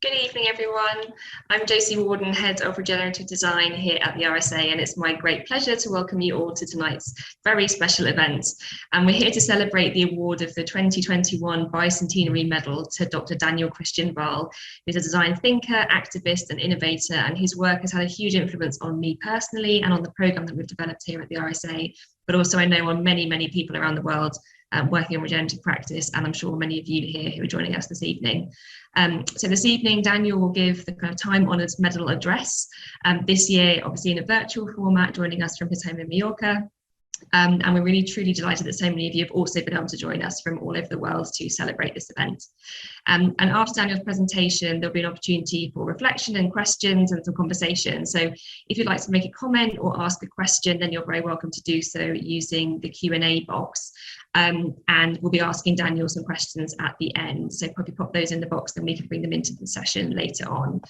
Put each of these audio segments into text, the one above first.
Good evening, everyone. I'm Josie Warden, Head of Regenerative Design here at the RSA, and it's my great pleasure to welcome you all to tonight's very special event. And we're here to celebrate the award of the 2021 Bicentenary Medal to Dr. Daniel Christian Wahl, who's a design thinker, activist, and innovator, and his work has had a huge influence on me personally and on the program that we've developed here at the RSA, but also I know on many, many people around the world working on regenerative practice, and I'm sure many of you here who are joining us this evening. So this evening, Daniel will give the kind of time-honoured medal address, this year obviously in a virtual format, joining us from his home in Mallorca. And we're really truly delighted that so many of you have also been able to join us from all over the world to celebrate this event. And after Daniel's presentation, there'll be an opportunity for reflection and questions and some conversation. So if you'd like to make a comment or ask a question, then you're very welcome to do so using the Q&A box. And we'll be asking Daniel some questions at the end. So probably pop those in the box, then we can bring them into the session later on.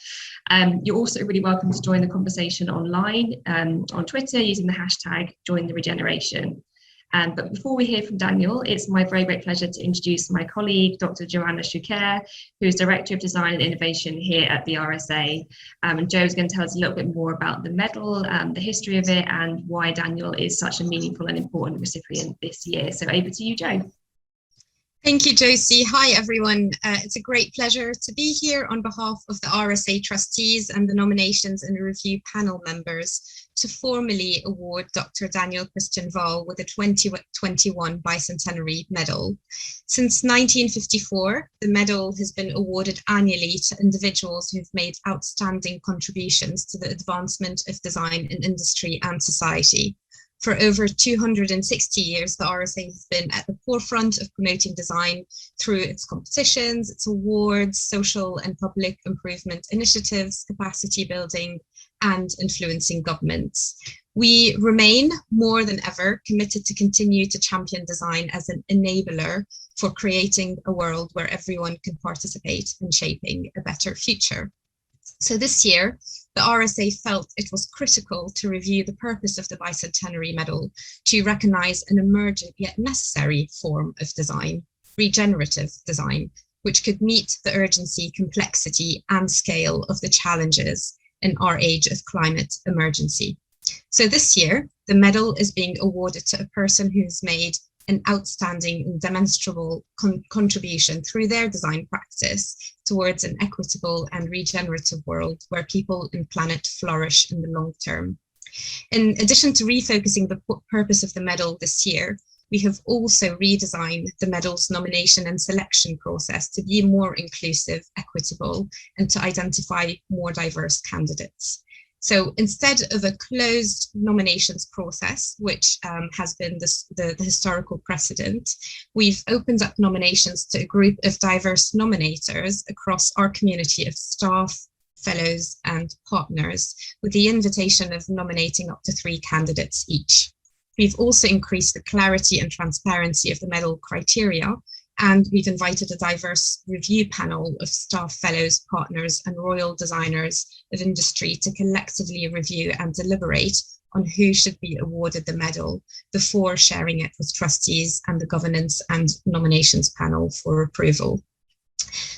You're also really welcome to join the conversation online on Twitter using the hashtag #JoinTheRegeneration. But before we hear from Daniel, it's my very great pleasure to introduce my colleague, Dr. Joanna Choucair, who is Director of Design and Innovation here at the RSA. And Jo's going to tell us a little bit more about the medal, the history of it, and why Daniel is such a meaningful and important recipient this year. So over to you, Jo. Thank you, Josie. Hi, everyone. It's a great pleasure to be here on behalf of the RSA trustees and the nominations and review panel members to formally award Dr. Daniel Christian Wahl with the 2021 Bicentenary Medal. Since 1954, the medal has been awarded annually to individuals who've made outstanding contributions to the advancement of design in industry and society. For over 260 years, the RSA has been at the forefront of promoting design through its competitions, its awards, social and public improvement initiatives, capacity building, and influencing governments. We remain more than ever committed to continue to champion design as an enabler for creating a world where everyone can participate in shaping a better future. So this year, the RSA felt it was critical to review the purpose of the Bicentenary Medal to recognise an emergent yet necessary form of design, regenerative design, which could meet the urgency, complexity and scale of the challenges in our age of climate emergency. So this year, the medal is being awarded to a person who's made an outstanding and demonstrable contribution through their design practice towards an equitable and regenerative world where people and planet flourish in the long term. In addition to refocusing the purpose of the medal this year, we have also redesigned the medal's nomination and selection process to be more inclusive, equitable, and to identify more diverse candidates. So instead of a closed nominations process, which has been the historical precedent, we've opened up nominations to a group of diverse nominators across our community of staff, fellows, and partners, with the invitation of nominating up to 3 candidates each. We've also increased the clarity and transparency of the medal criteria, and we've invited a diverse review panel of staff, fellows, partners, and royal designers of industry to collectively review and deliberate on who should be awarded the medal before sharing it with trustees and the governance and nominations panel for approval.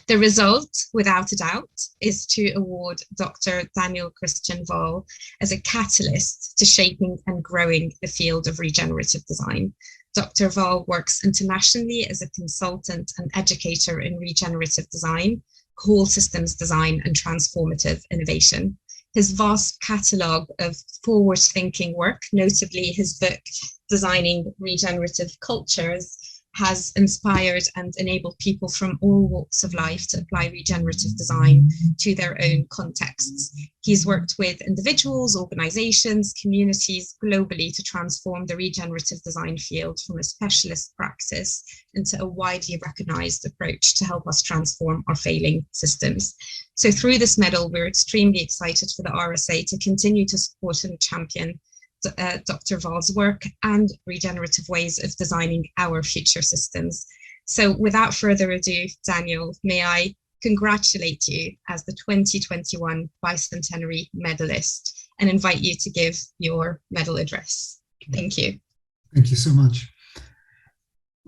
The result, without a doubt, is to award Dr. Daniel Christian Wahl as a catalyst to shaping and growing the field of regenerative design. Dr. Wahl works internationally as a consultant and educator in regenerative design, whole systems design, and transformative innovation. His vast catalogue of forward-thinking work, notably his book, Designing Regenerative Cultures, has inspired and enabled people from all walks of life to apply regenerative design to their own contexts. He's worked with individuals, organizations, communities globally to transform the regenerative design field from a specialist practice into a widely recognized approach to help us transform our failing systems. So through this medal, we're extremely excited for the RSA to continue to support and champion Dr. Wahl's work and regenerative ways of designing our future systems. So without further ado, Daniel, may I congratulate you as the 2021 Bicentenary Medalist and invite you to give your medal address. Thank you. Thank you so much.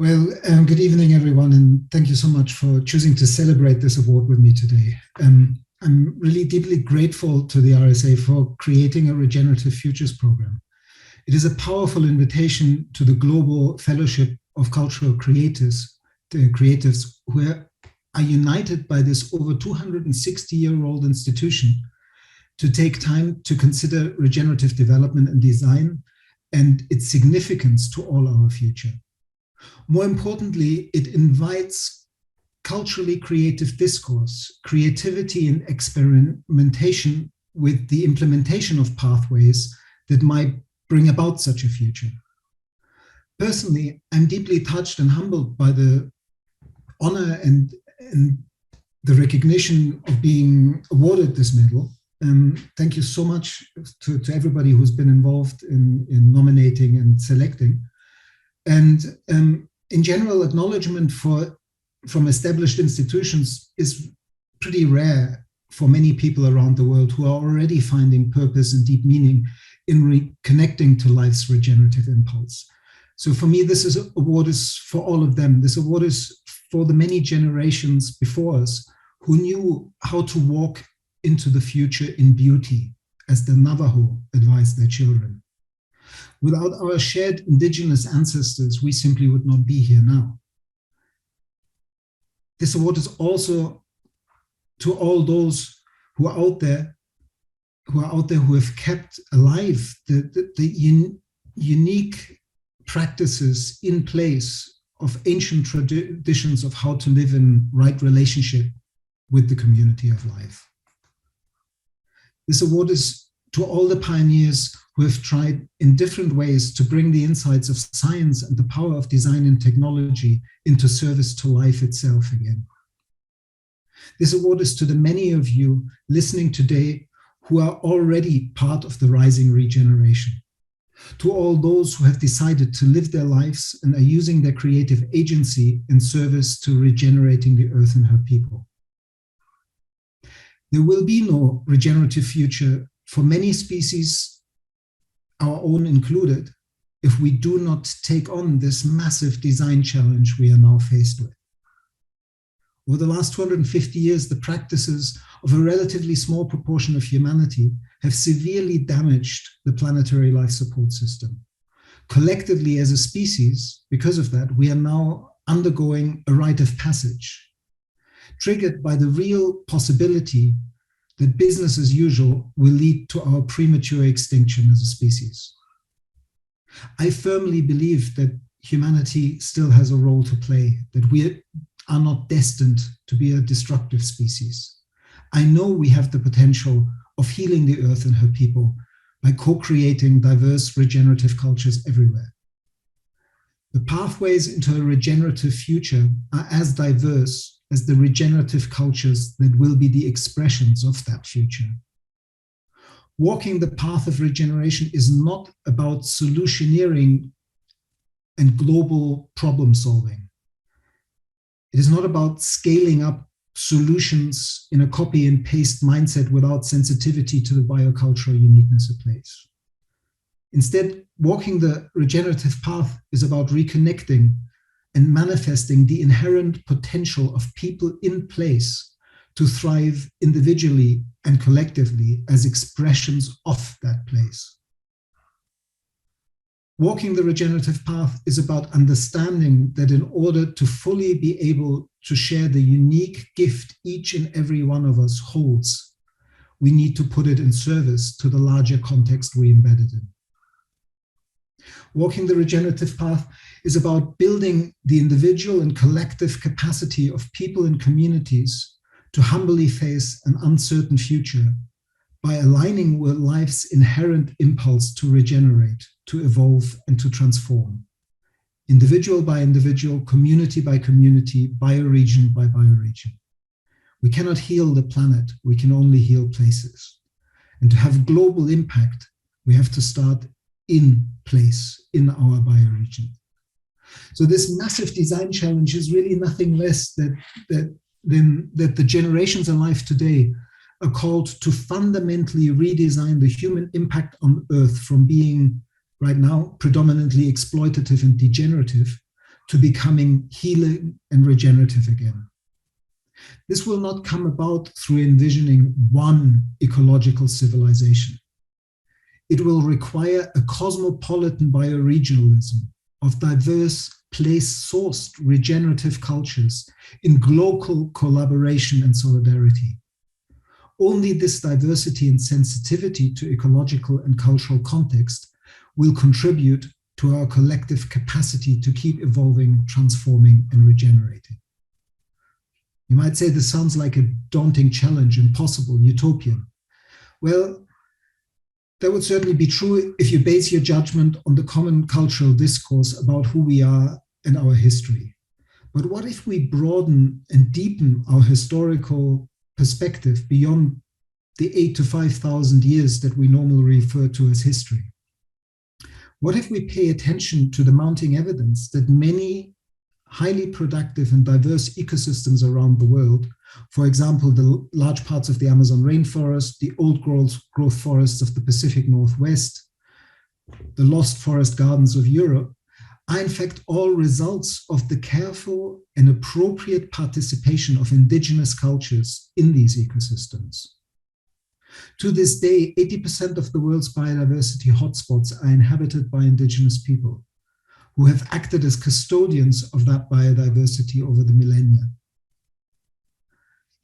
Well, good evening, everyone, and thank you so much for choosing to celebrate this award with me today. I'm really deeply grateful to the RSA for creating a Regenerative Futures program. It is a powerful invitation to the global fellowship of cultural creatives who are united by this over 260-year-old institution to take time to consider regenerative development and design and its significance to all our future. More importantly, it invites culturally creative discourse, creativity and experimentation with the implementation of pathways that might bring about such a future. Personally, I'm deeply touched and humbled by the honor and the recognition of being awarded this medal. Thank you so much to everybody who's been involved in nominating and selecting. And in general, acknowledgement from established institutions is pretty rare for many people around the world who are already finding purpose and deep meaning in reconnecting to life's regenerative impulse. So for me, this award is for all of them. This award is for the many generations before us who knew how to walk into the future in beauty, as the Navajo advised their children. Without our shared indigenous ancestors, we simply would not be here now. This award is also to all those who are out there who have kept alive the unique practices in place of ancient traditions of how to live in right relationship with the community of life. This award is to all the pioneers who have tried in different ways to bring the insights of science and the power of design and technology into service to life itself again. This award is to the many of you listening today who are already part of the rising regeneration. To all those who have decided to live their lives and are using their creative agency in service to regenerating the earth and her people. There will be no regenerative future for many species, our own included, if we do not take on this massive design challenge we are now faced with. Over the last 250 years, the practices of a relatively small proportion of humanity have severely damaged the planetary life support system. Collectively as a species, because of that, we are now undergoing a rite of passage, triggered by the real possibility that business as usual will lead to our premature extinction as a species. I firmly believe that humanity still has a role to play, that we are not destined to be a destructive species. I know we have the potential of healing the earth and her people by co-creating diverse regenerative cultures everywhere. The pathways into a regenerative future are as diverse as the regenerative cultures that will be the expressions of that future. Walking the path of regeneration is not about solutioneering and global problem solving. It is not about scaling up solutions in a copy and paste mindset without sensitivity to the biocultural uniqueness of place. Instead, walking the regenerative path is about reconnecting and manifesting the inherent potential of people in place to thrive individually and collectively as expressions of that place. Walking the regenerative path is about understanding that in order to fully be able to share the unique gift each and every one of us holds, we need to put it in service to the larger context we embedded in. Walking the regenerative path is about building the individual and collective capacity of people and communities to humbly face an uncertain future by aligning with life's inherent impulse to regenerate, to evolve, and to transform. Individual by individual, community by community, bioregion by bioregion. We cannot heal the planet, we can only heal places. And to have global impact, we have to start in place, in our bioregion. So this massive design challenge is really nothing less than that the generations alive today are called to fundamentally redesign the human impact on Earth from being right now predominantly exploitative and degenerative to becoming healing and regenerative again. This will not come about through envisioning one ecological civilization. It will require a cosmopolitan bioregionalism of diverse, place-sourced regenerative cultures in global collaboration and solidarity. Only this diversity and sensitivity to ecological and cultural context will contribute to our collective capacity to keep evolving, transforming, and regenerating. You might say this sounds like a daunting challenge, impossible, utopian. Well, that would certainly be true if you base your judgment on the common cultural discourse about who we are and our history. But what if we broaden and deepen our historical perspective beyond the 8,000 to 5,000 years that we normally refer to as history? What if we pay attention to the mounting evidence that many highly productive and diverse ecosystems around the world, for example, the large parts of the Amazon rainforest, the old growth forests of the Pacific Northwest, the lost forest gardens of Europe, are in fact all results of the careful and appropriate participation of indigenous cultures in these ecosystems. To this day, 80% of the world's biodiversity hotspots are inhabited by indigenous people who have acted as custodians of that biodiversity over the millennia.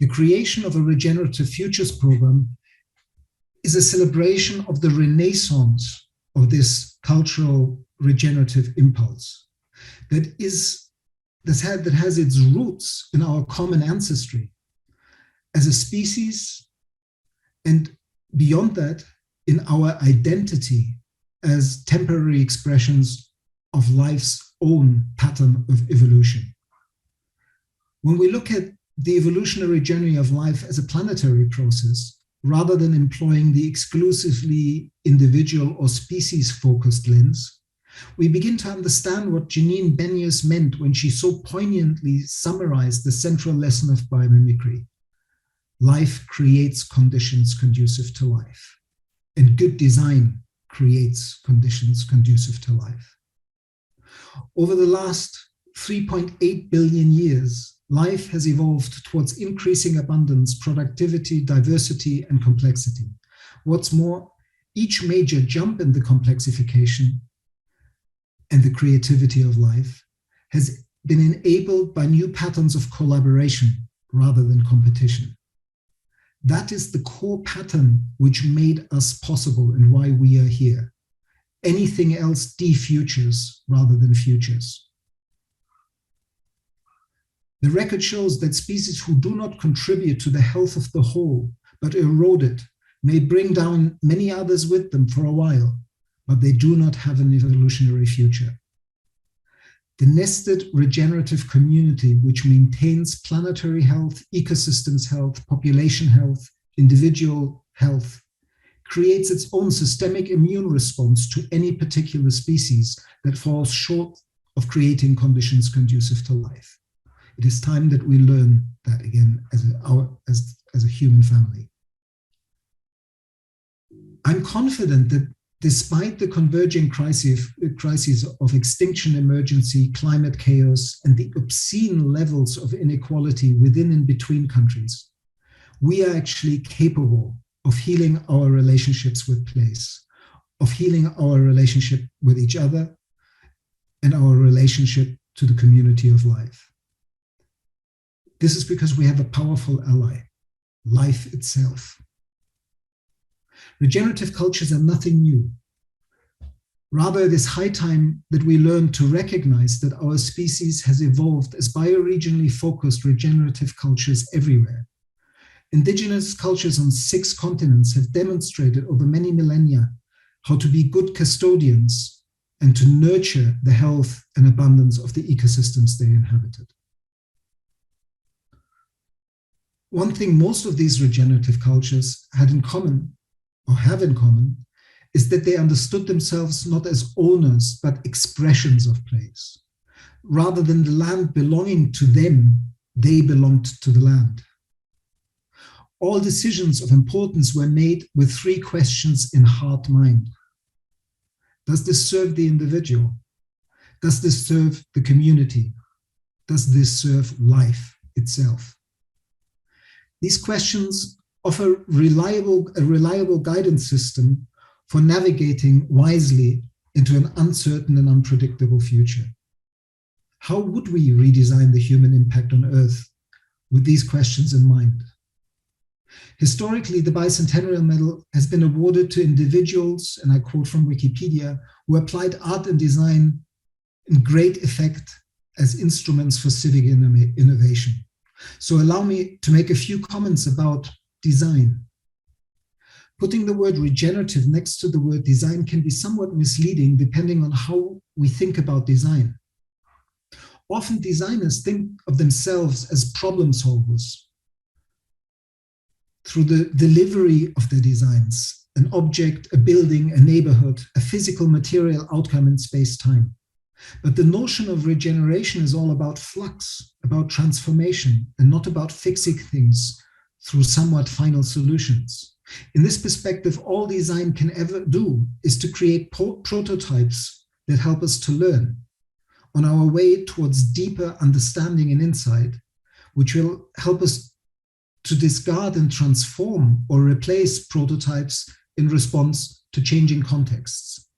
The creation of a Regenerative Futures program is a celebration of the renaissance of this cultural regenerative impulse that has its roots in our common ancestry as a species, and beyond that, in our identity as temporary expressions of life's own pattern of evolution. When we look at the evolutionary journey of life as a planetary process, rather than employing the exclusively individual or species-focused lens, we begin to understand what Janine Benyus meant when she so poignantly summarized the central lesson of biomimicry. Life creates conditions conducive to life, and good design creates conditions conducive to life. Over the last 3.8 billion years, life has evolved towards increasing abundance, productivity, diversity, and complexity. What's more, each major jump in the complexification and the creativity of life has been enabled by new patterns of collaboration rather than competition. That is the core pattern which made us possible and why we are here. Anything else defutures rather than futures. The record shows that species who do not contribute to the health of the whole, but erode it, may bring down many others with them for a while, but they do not have an evolutionary future. The nested regenerative community, which maintains planetary health, ecosystems health, population health, individual health, creates its own systemic immune response to any particular species that falls short of creating conditions conducive to life. It is time that we learn that again as a human family. I'm confident that despite the converging crises of extinction emergency, climate chaos, and the obscene levels of inequality within and between countries, we are actually capable of healing our relationships with place, of healing our relationship with each other, and our relationship to the community of life. This is because we have a powerful ally, life itself. Regenerative cultures are nothing new. Rather, it is high time that we learn to recognize that our species has evolved as bioregionally focused regenerative cultures everywhere. Indigenous cultures on 6 continents have demonstrated over many millennia how to be good custodians and to nurture the health and abundance of the ecosystems they inhabited. One thing most of these regenerative cultures had in common, or have in common, is that they understood themselves not as owners, but expressions of place. Rather than the land belonging to them, they belonged to the land. All decisions of importance were made with 3 questions in heart mind. Does this serve the individual? Does this serve the community? Does this serve life itself? These questions offer a reliable guidance system for navigating wisely into an uncertain and unpredictable future. How would we redesign the human impact on Earth with these questions in mind? Historically, the Bicentennial Medal has been awarded to individuals, and I quote from Wikipedia, who applied art and design in great effect as instruments for civic innovation. So allow me to make a few comments about design. Putting the word regenerative next to the word design can be somewhat misleading depending on how we think about design. Often designers think of themselves as problem solvers through the delivery of their designs, an object, a building, a neighborhood, a physical material outcome in space-time. But the notion of regeneration is all about flux, about transformation, and not about fixing things through somewhat final solutions. In this perspective, all design can ever do is to create prototypes that help us to learn on our way towards deeper understanding and insight, which will help us to discard and transform or replace prototypes in response to changing contexts.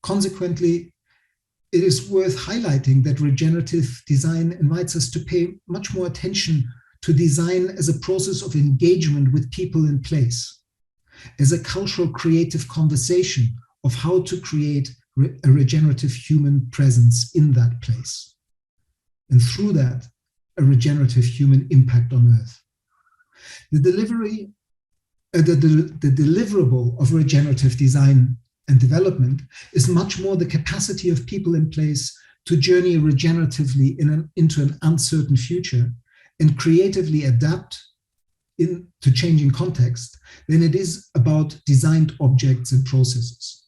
Consequently, it is worth highlighting that regenerative design invites us to pay much more attention to design as a process of engagement with people in place, as a cultural creative conversation of how to create a regenerative human presence in that place. And through that, a regenerative human impact on Earth. The deliverable of regenerative design and development is much more the capacity of people in place to journey regeneratively into an uncertain future and creatively adapt to changing context than it is about designed objects and processes.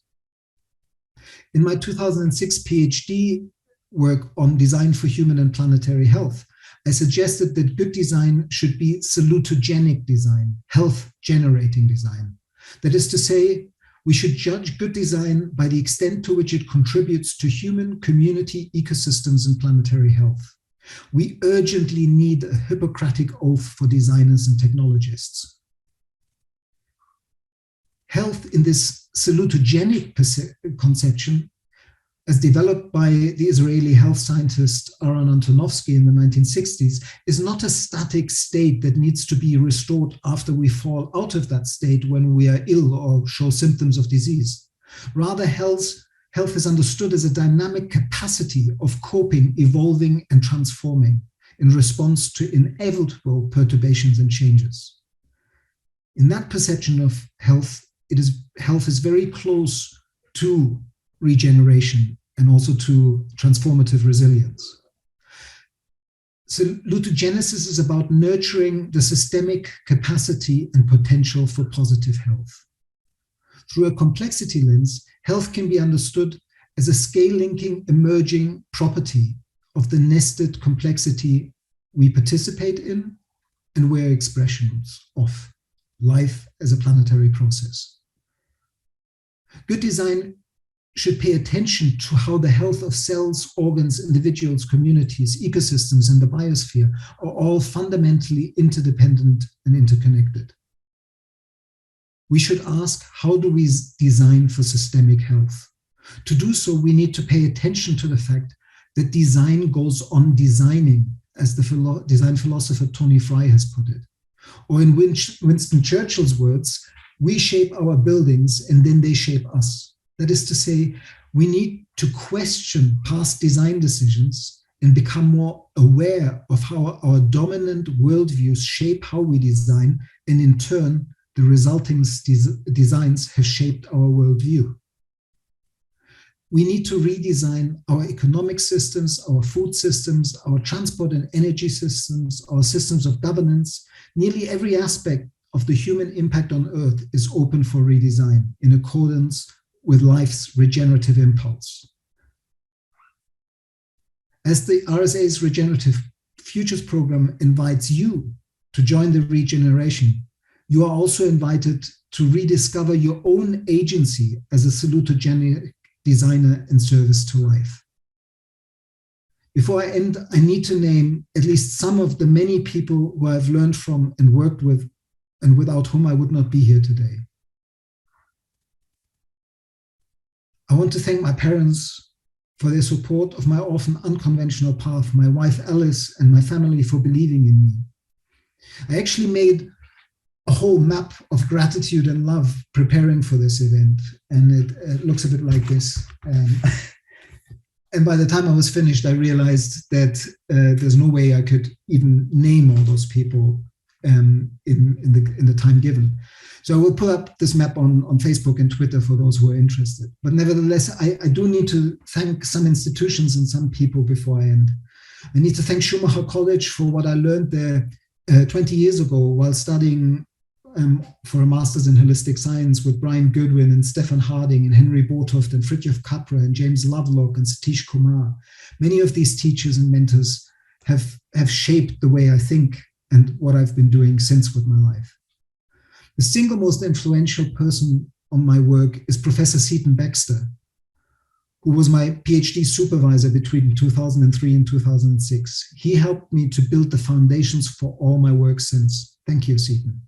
In my 2006 PhD work on design for human and planetary health, I suggested that good design should be salutogenic design, health-generating design. That is to say, we should judge good design by the extent to which it contributes to human, community, ecosystems, and planetary health. We urgently need a Hippocratic oath for designers and technologists. Health in this salutogenic conception, as developed by the Israeli health scientist Aaron Antonovsky in the 1960s, is not a static state that needs to be restored after we fall out of that state when we are ill or show symptoms of disease. Rather, health is understood as a dynamic capacity of coping, evolving, and transforming in response to inevitable perturbations and changes. In that perception of health, health is very close to regeneration and also to transformative resilience. Salutogenesis is about nurturing the systemic capacity and potential for positive health. Through a complexity lens, health can be understood as a scale-linking emerging property of the nested complexity we participate in and we're expressions of life as a planetary process. Good design should pay attention to how the health of cells, organs, individuals, communities, ecosystems, and the biosphere are all fundamentally interdependent and interconnected. We should ask, how do we design for systemic health? To do so, we need to pay attention to the fact that design goes on designing, as the design philosopher Tony Fry has put it. Or in Winston Churchill's words, we shape our buildings and then they shape us. That is to say, we need to question past design decisions and become more aware of how our dominant worldviews shape how we design, and in turn, the resulting designs have shaped our worldview. We need to redesign our economic systems, our food systems, our transport and energy systems, our systems of governance. Nearly every aspect of the human impact on Earth is open for redesign in accordance with life's regenerative impulse. As the RSA's Regenerative Futures Program invites you to join the regeneration, you are also invited to rediscover your own agency as a salutogenic designer in service to life. Before I end, I need to name at least some of the many people who I've learned from and worked with, and without whom I would not be here today. I want to thank my parents for their support of my often unconventional path, my wife Alice, and my family for believing in me. I actually made a whole map of gratitude and love preparing for this event, and it looks a bit like this. And by the time I was finished, I realized that there's no way I could even name all those people in the time given. So I will put up this map on Facebook and Twitter for those who are interested. But nevertheless, I do need to thank some institutions and some people before I end. I need to thank Schumacher College for what I learned there 20 years ago while studying for a master's in holistic science with Brian Goodwin and Stefan Harding and Henry Botoft and Fritjof Capra and James Lovelock and Satish Kumar. Many of these teachers and mentors have shaped the way I think and what I've been doing since with my life. The single most influential person on my work is Professor Seton Baxter, who was my PhD supervisor between 2003 and 2006. He helped me to build the foundations for all my work since. Thank you, Seton.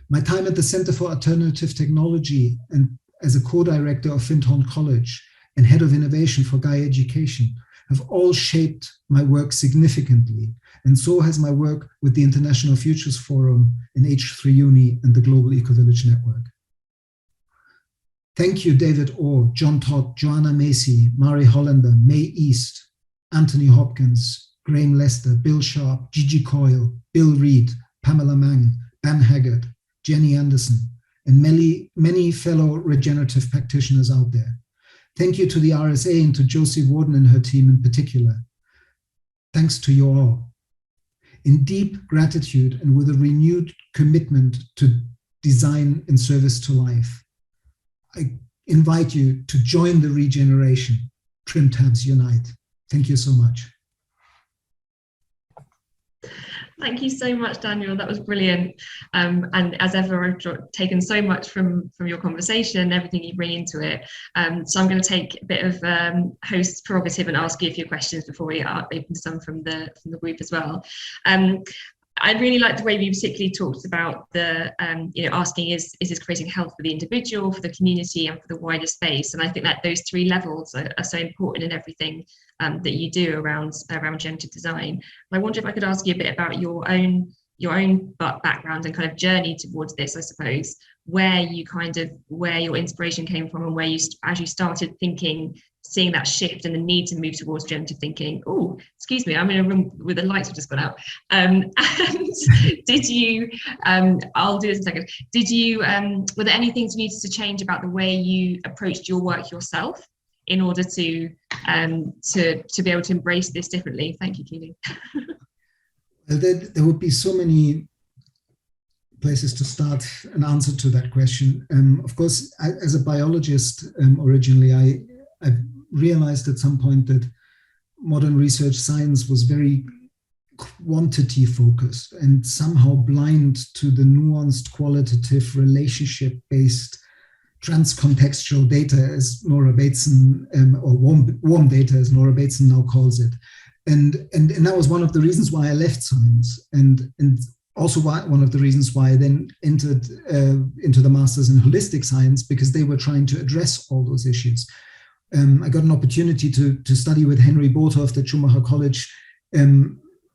My time at the Center for Alternative Technology and as a co-director of Findhorn College and head of innovation for Gaia Education have all shaped my work significantly, and so has my work with the International Futures Forum in H3 Uni and the Global Eco-Village Network. Thank you, David Orr, John Todd, Joanna Macy, Mari Hollander, May East, Anthony Hopkins, Graham Lester, Bill Sharp, Gigi Coyle, Bill Reed, Pamela Mang, Ben Haggard, Jenny Anderson, and many fellow regenerative practitioners out there. Thank you to the RSA and to Josie Warden and her team in particular. Thanks to you all. In deep gratitude and with a renewed commitment to design in service to life, I invite you to join the regeneration. Trim Tabs Unite. Thank you so much. Thank you so much, Daniel. That was brilliant. And as ever, I've taken so much from your conversation and everything you bring into it. So I'm going to take a bit of host prerogative and ask you a few questions before we open some from the group as well. I really like the way you particularly talked about the, asking is this creating health for the individual, for the community, and for the wider space? And I think that those three levels are so important in everything that you do around generative design. And I wonder if I could ask you a bit about your own background and kind of journey towards this, I suppose, where your inspiration came from and where you as you started seeing that shift and the need to move towards generative thinking. Oh, excuse me, I'm in a room with the lights have just gone out. And did you, I'll do this in a second. Did you, were there any things you needed to change about the way you approached your work yourself in order to be able to embrace this differently? Thank you, Keely. There would be so many places to start an answer to that question. Of course, as a biologist originally, I realized at some point that modern research science was very quantity focused and somehow blind to the nuanced qualitative relationship-based transcontextual data, as Nora Bateson, or warm data, as Nora Bateson now calls it. And that was one of the reasons why I left science, and also one of the reasons why I then entered into the Masters in Holistic Science, because they were trying to address all those issues. I got an opportunity to study with Henry Botoft at Schumacher College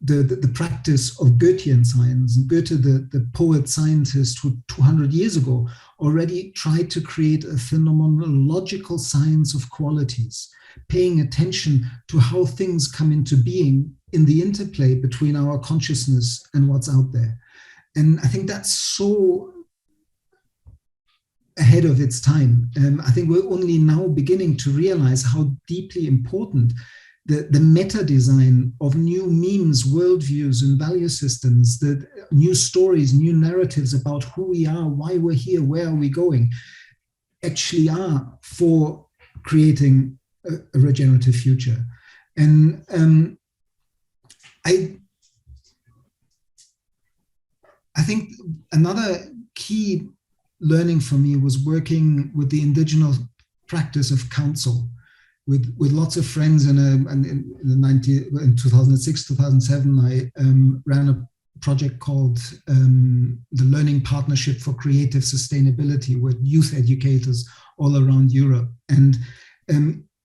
the practice of Goethean science. And Goethe, the poet scientist who 200 years ago already tried to create a phenomenological science of qualities, paying attention to how things come into being in the interplay between our consciousness and what's out there. And I think that's so ahead of its time. I think we're only now beginning to realize how deeply important the meta design of new memes, worldviews, and value systems, the new stories, new narratives about who we are, why we're here, where are we going, actually are for creating a regenerative future. And I think another key learning for me was working with the indigenous practice of counsel. with lots of friends. And in 2006, 2007, I ran a project called the Learning Partnership for Creative Sustainability with youth educators all around Europe. And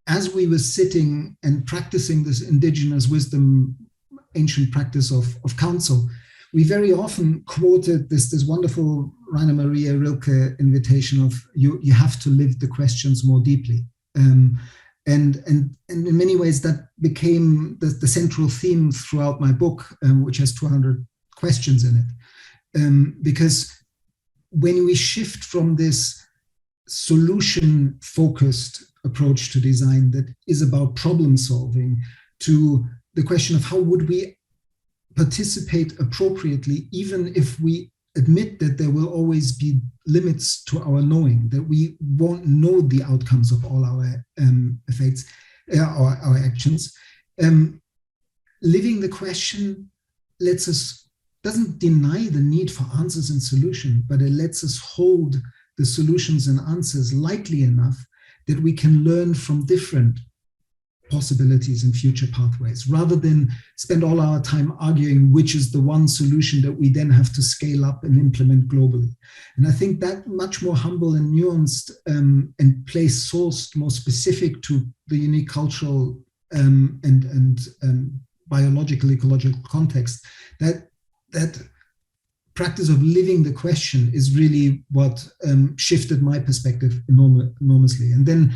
as we were sitting and practicing this indigenous wisdom, ancient practice of counsel, we very often quoted this wonderful Rainer Maria Rilke invitation of you have to live the questions more deeply. And in many ways that became the central theme throughout my book, which has 200 questions in it. Because when we shift from this solution-focused approach to design that is about problem solving to the question of how would we participate appropriately, even if we admit that there will always be limits to our knowing, that we won't know the outcomes of all our effects, our actions. Living the question doesn't deny the need for answers and solution, but it lets us hold the solutions and answers lightly enough that we can learn from different possibilities and future pathways, rather than spend all our time arguing which is the one solution that we then have to scale up and implement globally. And I think that much more humble and nuanced and place-sourced, more specific to the unique cultural and biological, ecological context, that practice of living the question is really what shifted my perspective enormously. And then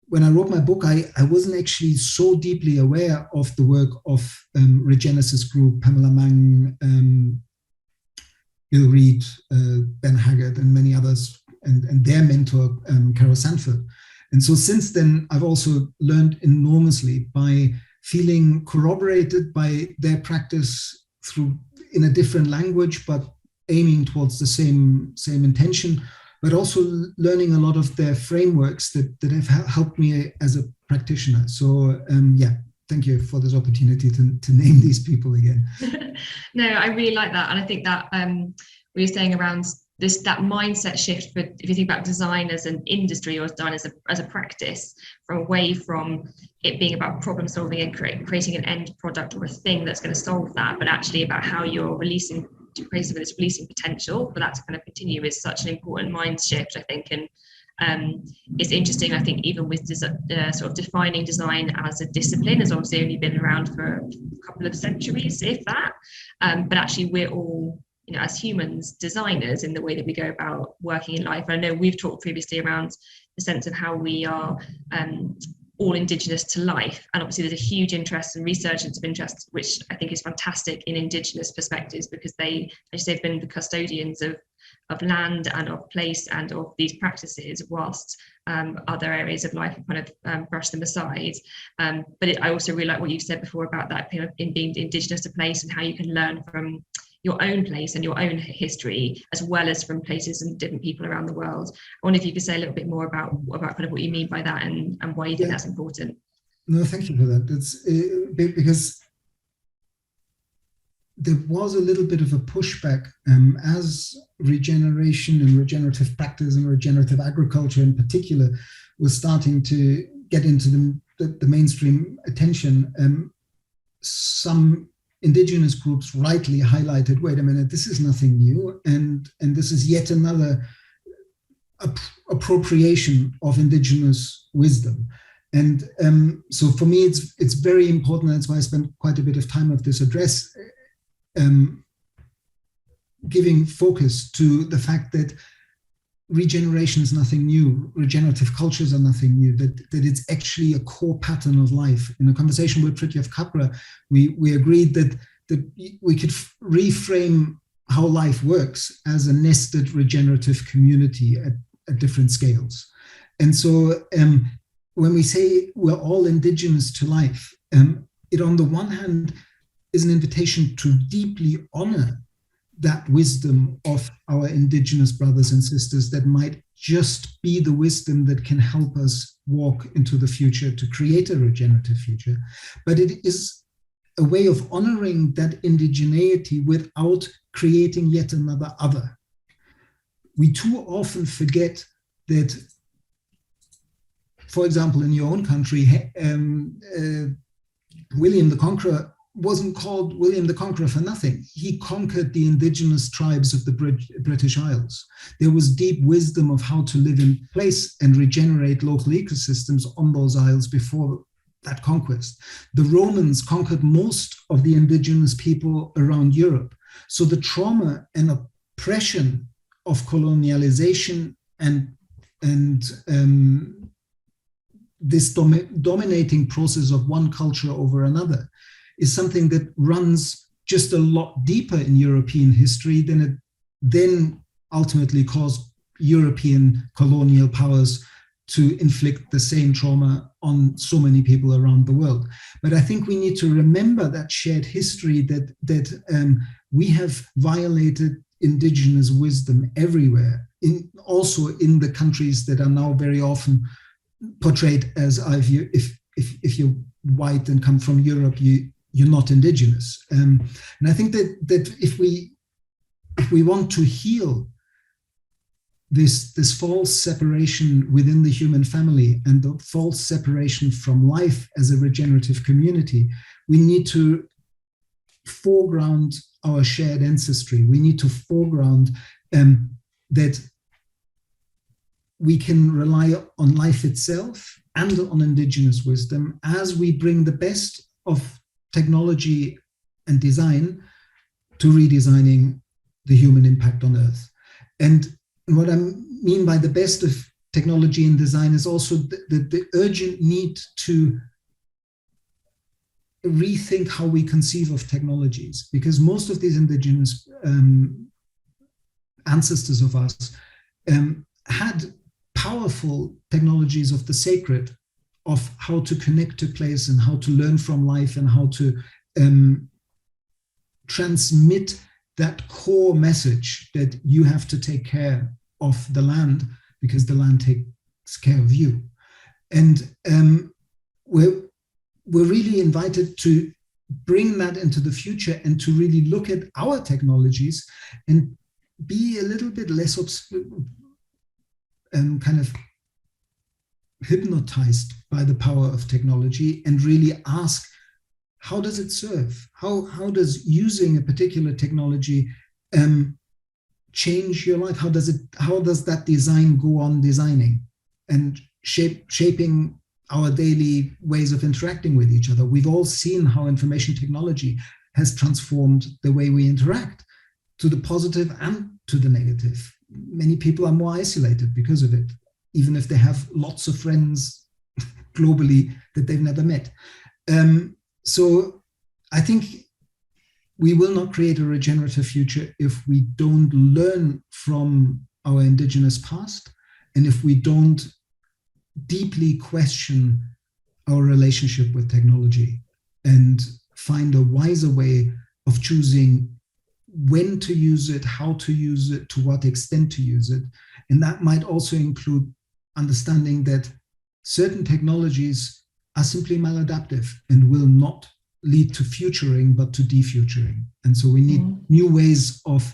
when I wrote my book, I wasn't actually so deeply aware of the work of Regenesis Group, Pamela Mang, Bill Reed, Ben Haggard, and many others, and their mentor, Carol Sanford. And so since then, I've also learned enormously by feeling corroborated by their practice in a different language, but aiming towards the same intention, but also learning a lot of their frameworks that have helped me as a practitioner. So thank you for this opportunity to name these people again. No, I really like that. And I think that what you're saying around that mindset shift, but if you think about design as an industry or design as a practice, away from it being about problem solving and creating an end product or a thing that's going to solve that, but actually about how you're releasing potential for that to kind of continue, is such an important mind shift, I think. And it's interesting, I think, even with sort of defining design as a discipline has obviously only been around for a couple of centuries, if that, but actually we're all, as humans, designers in the way that we go about working in life. I know we've talked previously around the sense of how we are all indigenous to life, and obviously there's a huge interest and resurgence of interest, which I think is fantastic in indigenous perspectives, because they've been the custodians of land and of place and of these practices, whilst other areas of life kind of brush them aside. But I also really like what you've said before about that kind of in being indigenous to place, and how you can learn from your own place and your own history, as well as from places and different people around the world. I wonder if you could say a little bit more about kind of what you mean by that and why you think that's important. No, thank you for that. It's because there was a little bit of a pushback as regeneration and regenerative practice and regenerative agriculture in particular was starting to get into the mainstream attention. Some indigenous groups rightly highlighted, wait a minute, this is nothing new, and this is yet another appropriation of indigenous wisdom. And so for me, it's very important. That's why I spent quite a bit of time of this address giving focus to the fact that regeneration is nothing new, regenerative cultures are nothing new, that it's actually a core pattern of life. In a conversation with Fritjof Capra, we agreed that we could reframe how life works as a nested regenerative community at different scales. And so when we say we're all indigenous to life, it on the one hand is an invitation to deeply honor that wisdom of our indigenous brothers and sisters that might just be the wisdom that can help us walk into the future to create a regenerative future. But it is a way of honoring that indigeneity without creating yet another other. We too often forget that for example, in your own country, William the Conqueror wasn't called William the Conqueror for nothing. He conquered the indigenous tribes of the British Isles. There was deep wisdom of how to live in place and regenerate local ecosystems on those isles before that conquest. The Romans conquered most of the indigenous people around Europe. So the trauma and oppression of colonialization and this dominating process of one culture over another is something that runs just a lot deeper in European history than it then ultimately caused European colonial powers to inflict the same trauma on so many people around the world. But I think we need to remember that shared history, that we have violated indigenous wisdom everywhere, also in the countries that are now very often portrayed as if you're white and come from Europe, you're not indigenous. And I think that if we want to heal this false separation within the human family and the false separation from life as a regenerative community, we need to foreground our shared ancestry. We need to foreground that we can rely on life itself and on indigenous wisdom as we bring the best of technology and design to redesigning the human impact on Earth. And what I mean by the best of technology and design is also the urgent need to rethink how we conceive of technologies, because most of these indigenous ancestors of us had powerful technologies of the sacred, of how to connect to place and how to learn from life and how to transmit that core message that you have to take care of the land because the land takes care of you. And we're really invited to bring that into the future and to really look at our technologies and be a little bit less kind of hypnotized by the power of technology and really ask, how does it serve? How does using a particular technology change your life? How does that design go on designing and shaping our daily ways of interacting with each other? We've all seen how information technology has transformed the way we interact, to the positive and to the negative. Many people are more isolated because of it, even if they have lots of friends globally that they've never met. So I think we will not create a regenerative future if we don't learn from our indigenous past and if we don't deeply question our relationship with technology and find a wiser way of choosing when to use it, how to use it, to what extent to use it. And that might also include understanding that certain technologies are simply maladaptive and will not lead to futuring, but to defuturing. And so we need new ways of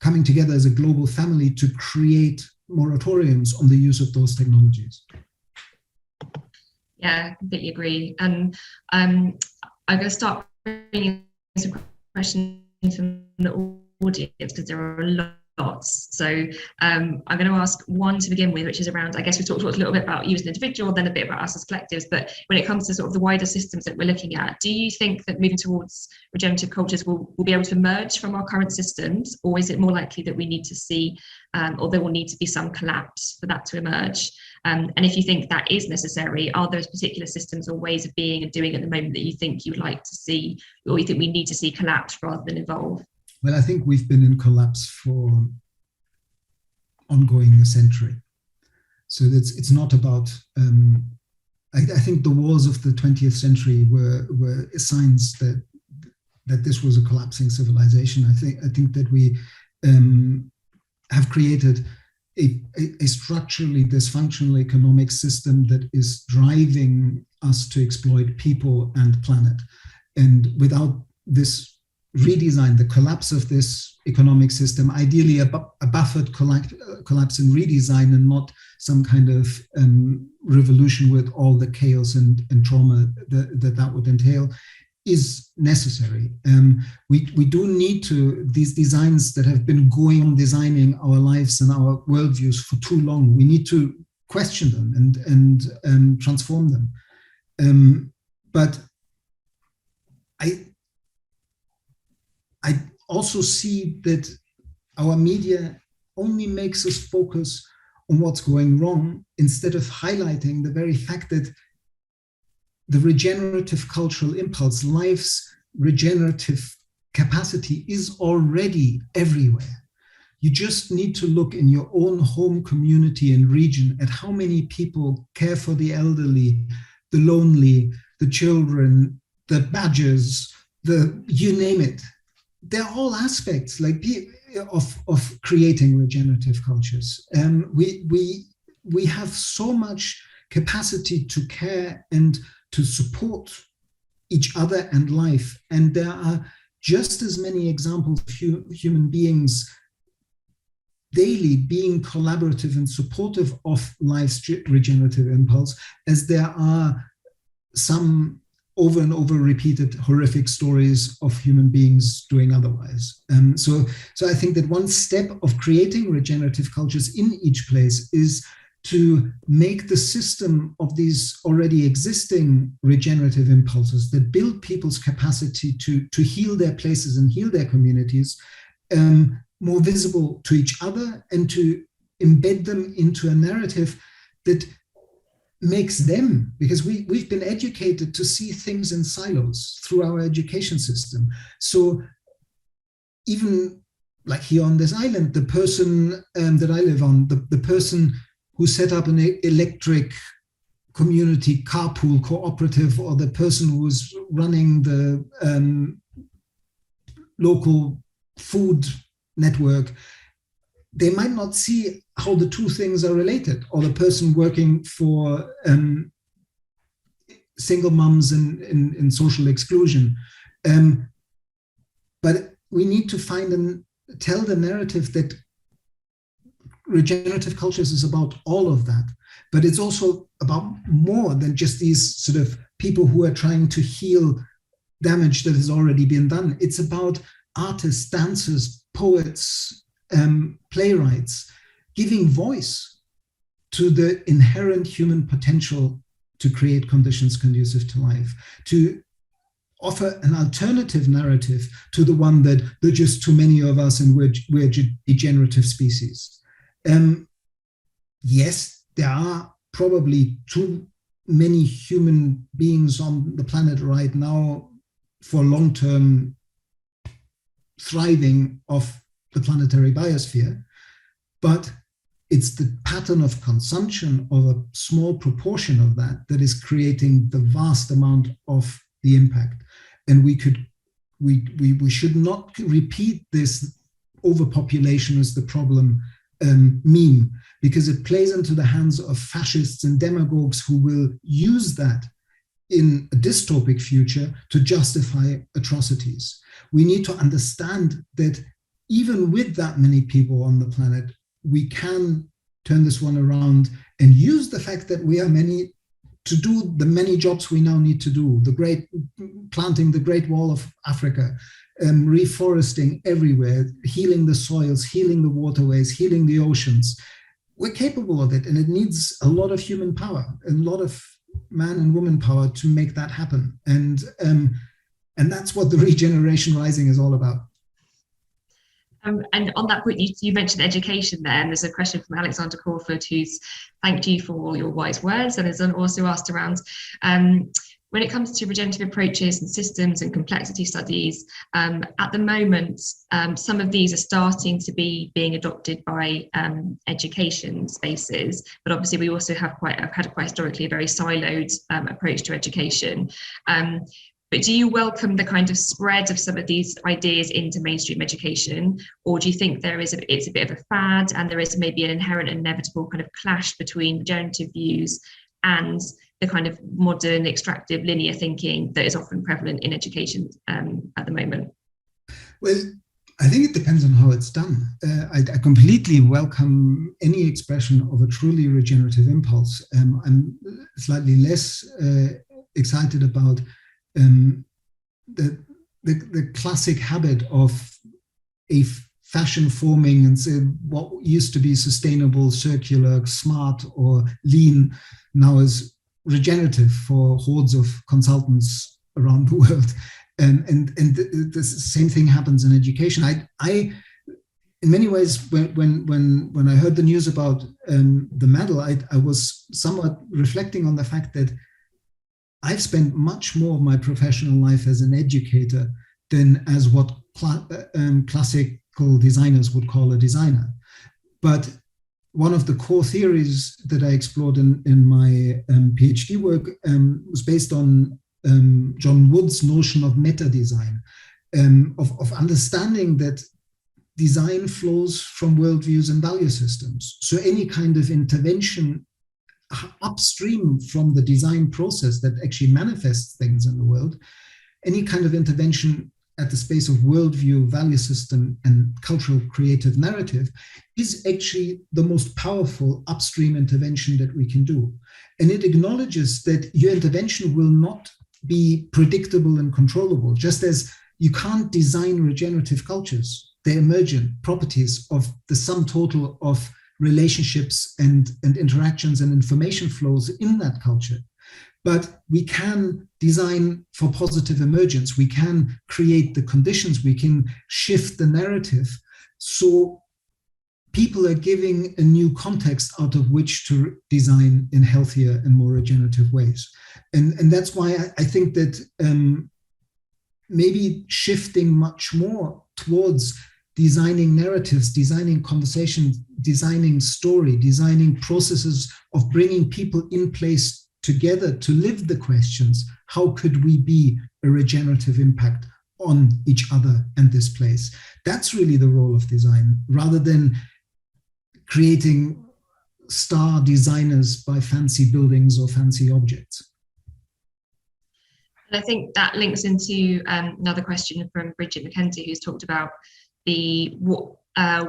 coming together as a global family to create moratoriums on the use of those technologies. Yeah, I completely agree. And I'm going to start bringing some questions from the audience because there are a lots. So I'm going to ask one to begin with, which is around, I guess we talked a little bit about you as an individual, then a bit about us as collectives, but when it comes to sort of the wider systems that we're looking at, do you think that moving towards regenerative cultures will be able to emerge from our current systems, or is it more likely that we need to see, or there will need to be some collapse for that to emerge? And if you think that is necessary, are there particular systems or ways of being and doing at the moment that you think you'd like to see, or you think we need to see collapse rather than evolve? Well, I think we've been in collapse for ongoing a century. So it's not about, I think the wars of the 20th century were signs that this was a collapsing civilization. I think that we have created a structurally dysfunctional economic system that is driving us to exploit people and planet. And without this redesign, the collapse of this economic system, ideally a buffered collapse and redesign, and not some kind of revolution with all the chaos and trauma that would entail, is necessary. We do need to, these designs that have been going on designing our lives and our worldviews for too long, we need to question them and transform them. But I also see that our media only makes us focus on what's going wrong instead of highlighting the very fact that the regenerative cultural impulse, life's regenerative capacity, is already everywhere. You just need to look in your own home community and region at how many people care for the elderly, the lonely, the children, the badgers, you name it. They're all aspects of creating regenerative cultures. We have so much capacity to care and to support each other and life. And there are just as many examples of human beings daily being collaborative and supportive of life's regenerative impulse as there are some over and over repeated horrific stories of human beings doing otherwise. So I think that one step of creating regenerative cultures in each place is to make the system of these already existing regenerative impulses that build people's capacity to heal their places and heal their communities more visible to each other, and to embed them into a narrative that makes them, because we've been educated to see things in silos through our education system. So even like here on this island, the person that I live on, the person who set up an electric community carpool cooperative, or the person who's running the local food network, they might not see how the two things are related, or the person working for single moms in social exclusion. But we need to find and tell the narrative that regenerative cultures is about all of that, but it's also about more than just these sort of people who are trying to heal damage that has already been done. It's about artists, dancers, poets, playwrights, giving voice to the inherent human potential to create conditions conducive to life, to offer an alternative narrative to the one that there are just too many of us and we're degenerative species. Yes, there are probably too many human beings on the planet right now for long-term thriving of the planetary biosphere, but it's the pattern of consumption of a small proportion of that that is creating the vast amount of the impact. And we should not repeat this overpopulation as the problem meme, because it plays into the hands of fascists and demagogues who will use that in a dystopic future to justify atrocities. We need to understand that even with that many people on the planet, we can turn this one around and use the fact that we are many to do the many jobs we now need to do, planting the Great Wall of Africa, reforesting everywhere, healing the soils, healing the waterways, healing the oceans. We're capable of it, and it needs a lot of human power, a lot of man and woman power to make that happen. And that's what the Regeneration Rising is all about. And on that point, you mentioned education there, and there's a question from Alexander Crawford, who's thanked you for all your wise words, and has also asked around when it comes to regenerative approaches and systems and complexity studies. At the moment, some of these are starting to be being adopted by education spaces, but obviously we also have had quite historically a very siloed approach to education. But do you welcome the kind of spread of some of these ideas into mainstream education, or do you think it's a bit of a fad, and there is maybe an inherent inevitable kind of clash between regenerative views and the kind of modern extractive linear thinking that is often prevalent in education at the moment? Well, I think it depends on how it's done. I completely welcome any expression of a truly regenerative impulse. I'm slightly less excited about the classic habit of a fashion forming and say what used to be sustainable, circular, smart, or lean now is regenerative for hordes of consultants around the world. And the same thing happens in education. I in many ways, when I heard the news about the medal, I was somewhat reflecting on the fact that I've spent much more of my professional life as an educator than as what classical designers would call a designer. But one of the core theories that I explored in my PhD work was based on John Wood's notion of meta design, of understanding that design flows from worldviews and value systems. So any kind of intervention upstream from the design process that actually manifests things in the world, any kind of intervention at the space of worldview, value system, and cultural creative narrative is actually the most powerful upstream intervention that we can do. And it acknowledges that your intervention will not be predictable and controllable, just as you can't design regenerative cultures. They're emergent properties of the sum total of relationships and interactions and information flows in that culture. But we can design for positive emergence. We can create the conditions. We can shift the narrative. So people are giving a new context out of which to design in healthier and more regenerative ways. And that's why I think that maybe shifting much more towards designing narratives, designing conversations, designing story, designing processes of bringing people in place together to live the questions, how could we be a regenerative impact on each other and this place? That's really the role of design, rather than creating star designers by fancy buildings or fancy objects. And I think that links into another question from Bridget McKenzie, who's talked about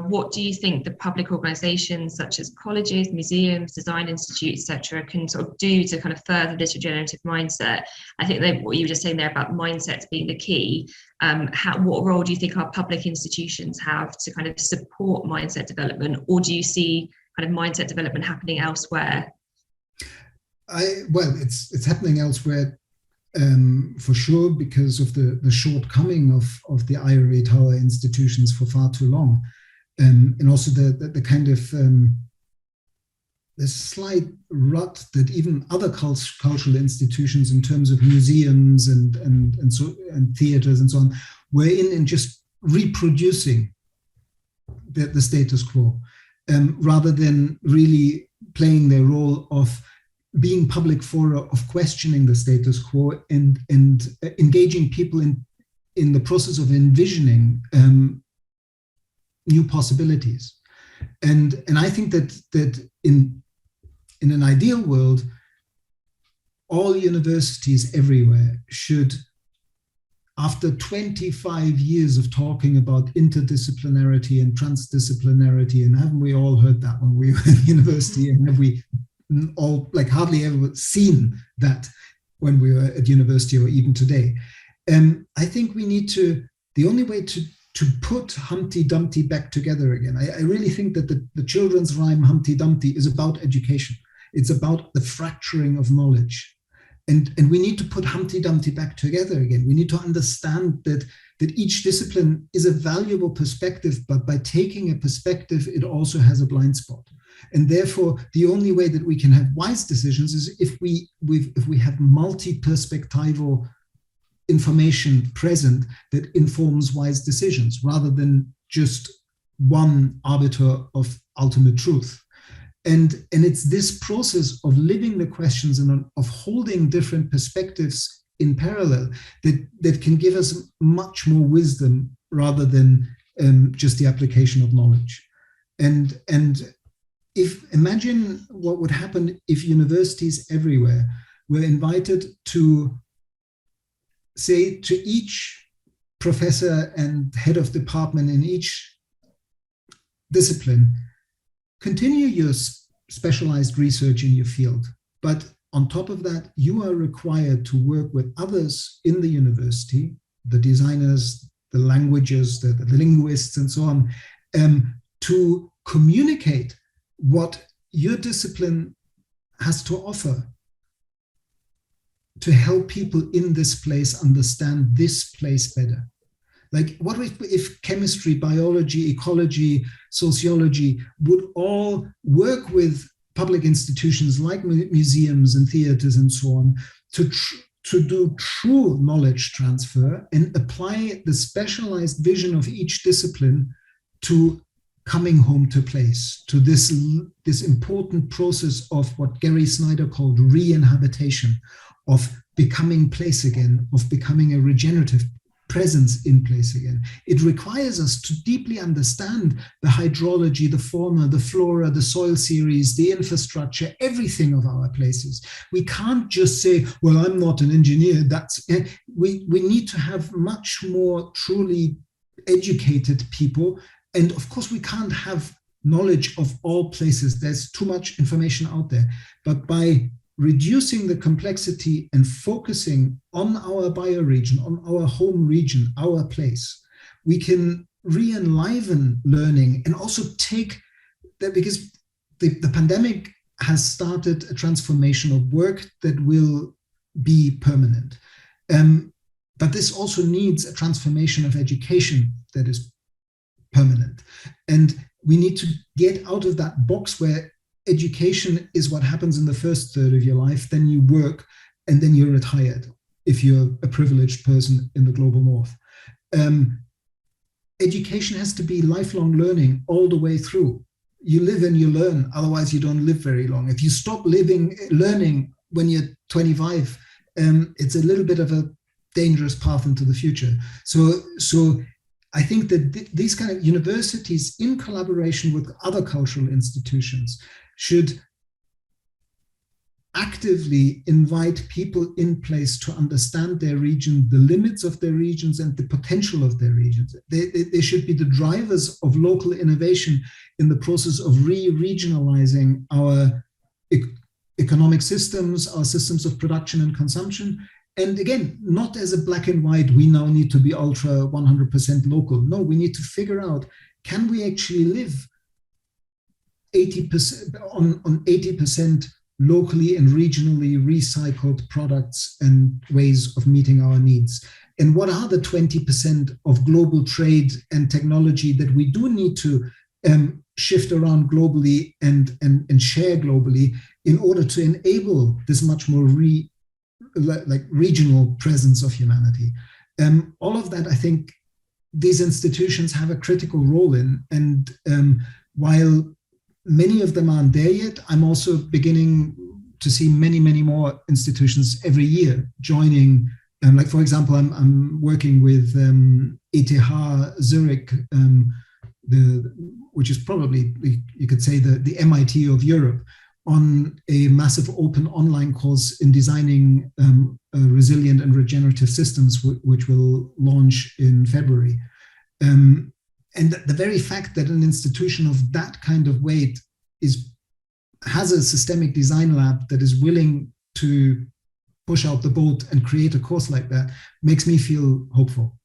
what do you think the public organisations such as colleges, museums, design institutes, etc., can sort of do to kind of further this regenerative mindset? I think that what you were just saying there about mindsets being the key. What role do you think our public institutions have to kind of support mindset development, or do you see kind of mindset development happening elsewhere? Well, it's happening elsewhere. For sure, because of the shortcoming of the ivory tower institutions for far too long, and also the kind of the slight rut that even other cultural institutions, in terms of museums and theaters and so on, were in just reproducing the status quo, rather than really playing their role of being public fora of questioning the status quo and engaging people in the process of envisioning new possibilities. And I think that in an ideal world, all universities everywhere should, after 25 years of talking about interdisciplinarity and transdisciplinarity, and haven't we all heard that when we were in university, and have we all hardly ever seen that when we were at university or even today? I think we need to, the only way to put Humpty Dumpty back together again, I really think that the children's rhyme Humpty Dumpty is about education. It's about the fracturing of knowledge. And we need to put Humpty Dumpty back together again. We need to understand that each discipline is a valuable perspective, but by taking a perspective, it also has a blind spot. And therefore, the only way that we can have wise decisions is if we have multi-perspectival information present that informs wise decisions, rather than just one arbiter of ultimate truth. And it's this process of living the questions and of holding different perspectives in parallel that can give us much more wisdom, rather than just the application of knowledge. And imagine what would happen if universities everywhere were invited to say to each professor and head of department in each discipline, continue your specialized research in your field. But on top of that, you are required to work with others in the university, the designers, the languages, the linguists, and so on, to communicate what your discipline has to offer to help people in this place understand this place better. Like, what if chemistry, biology, ecology, sociology would all work with public institutions like museums and theaters and so on to do true knowledge transfer and apply the specialized vision of each discipline to coming home to place, to this important process of what Gary Snyder called re-inhabitation, of becoming place again, of becoming a regenerative presence in place again. It requires us to deeply understand the hydrology, the fauna, the flora, the soil series, the infrastructure, everything of our places. We can't just say, well, I'm not an engineer. We need to have much more truly educated people. And of course, we can't have knowledge of all places. There's too much information out there. But by reducing the complexity and focusing on our bioregion, on our home region, our place, we can re-enliven learning and also take that, because the pandemic has started a transformation of work that will be permanent. But this also needs a transformation of education that is permanent. And we need to get out of that box where education is what happens in the first third of your life, then you work, and then you're retired, if you're a privileged person in the global north. Education has to be lifelong learning all the way through. You live and you learn, otherwise you don't live very long. If you stop learning when you're 25, it's a little bit of a dangerous path into the future. So I think that these kind of universities, in collaboration with other cultural institutions, should actively invite people in place to understand their region, the limits of their regions, and the potential of their regions. They should be the drivers of local innovation in the process of re-regionalizing our economic systems, our systems of production and consumption. And again, not as a black and white, we now need to be ultra 100% local. No, we need to figure out, can we actually live 80% on 80% locally and regionally recycled products and ways of meeting our needs? And what are the 20% of global trade and technology that we do need to shift around globally and share globally in order to enable this much more regional presence of humanity? All of that, I think, these institutions have a critical role in. And while many of them aren't there yet, I'm also beginning to see many, many more institutions every year joining. Like, for example, I'm working with ETH Zurich, which is probably, you could say, the MIT of Europe, on a massive open online course in designing resilient and regenerative systems, which will launch in February. And the very fact that an institution of that kind of weight has a systemic design lab that is willing to push out the boat and create a course like that makes me feel hopeful.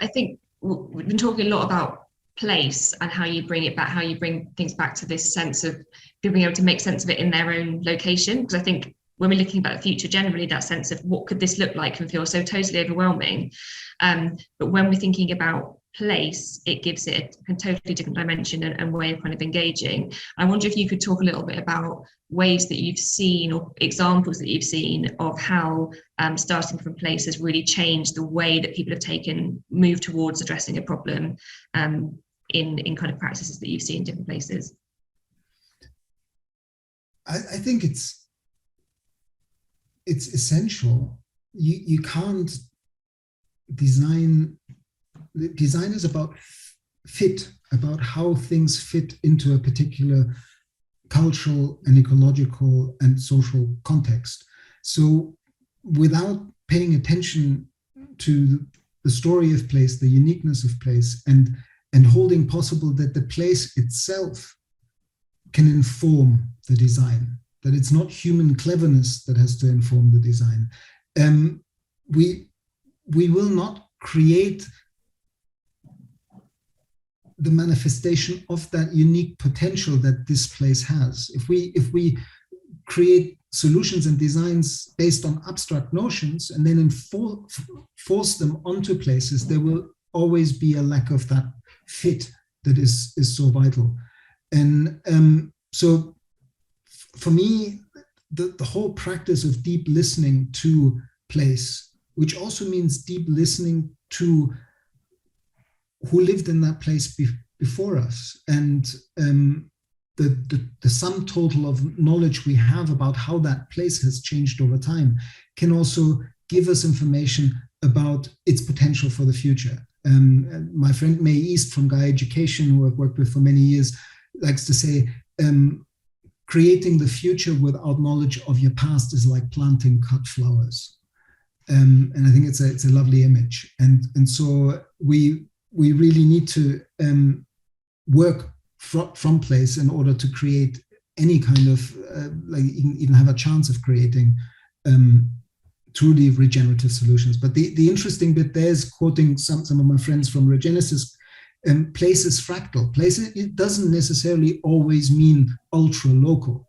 I think we've been talking a lot about place and how you bring it back, how you bring things back to this sense of being able to make sense of it in their own location. Because I think when we're looking about the future, generally that sense of what could this look like can feel so totally overwhelming. But when we're thinking about place, it gives it a totally different dimension and way of kind of engaging. I wonder if you could talk a little bit about ways that you've seen, or examples that you've seen, of how starting from place has really changed the way that people have moved towards addressing a problem in kind of practices that you've seen in different places. I think it's essential. You can't design is about fit, about how things fit into a particular cultural and ecological and social context. So without paying attention the story of place, the uniqueness of place, and holding possible that the place itself can inform the design, that it's not human cleverness that has to inform the design. We will not create the manifestation of that unique potential that this place has. If we create solutions and designs based on abstract notions and then force them onto places, there will always be a lack of that fit that is so vital. And so for me, the whole practice of deep listening to place, which also means deep listening to who lived in that place before us, and the sum total of knowledge we have about how that place has changed over time can also give us information about its potential for the future. My friend May East from Gaia Education, who I've worked with for many years, likes to say, creating the future without knowledge of your past is like planting cut flowers. And I think it's a lovely image. And so we really need to work from place in order to create any kind of, like even have a chance of creating truly regenerative solutions. But the interesting bit there is quoting some of my friends from Regenesis, place is fractal. Place, it doesn't necessarily always mean ultra local.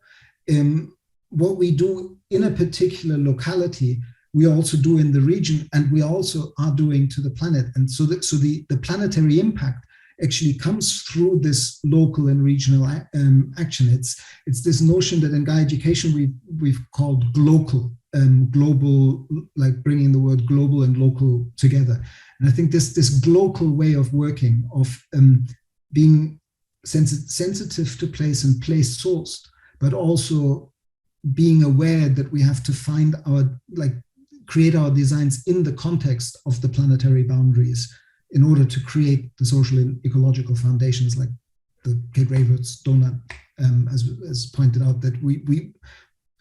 What we do in a particular locality, we also do in the region, and we also are doing to the planet. And so the planetary impact actually comes through this local and regional action. It's this notion that in Gaia Education we've called global, like bringing the word global and local together. And I think this global way of working, of being sensitive to place and place sourced, but also being aware that we have to find create our designs in the context of the planetary boundaries in order to create the social and ecological foundations, like the Kate Raworth's donut as pointed out, that we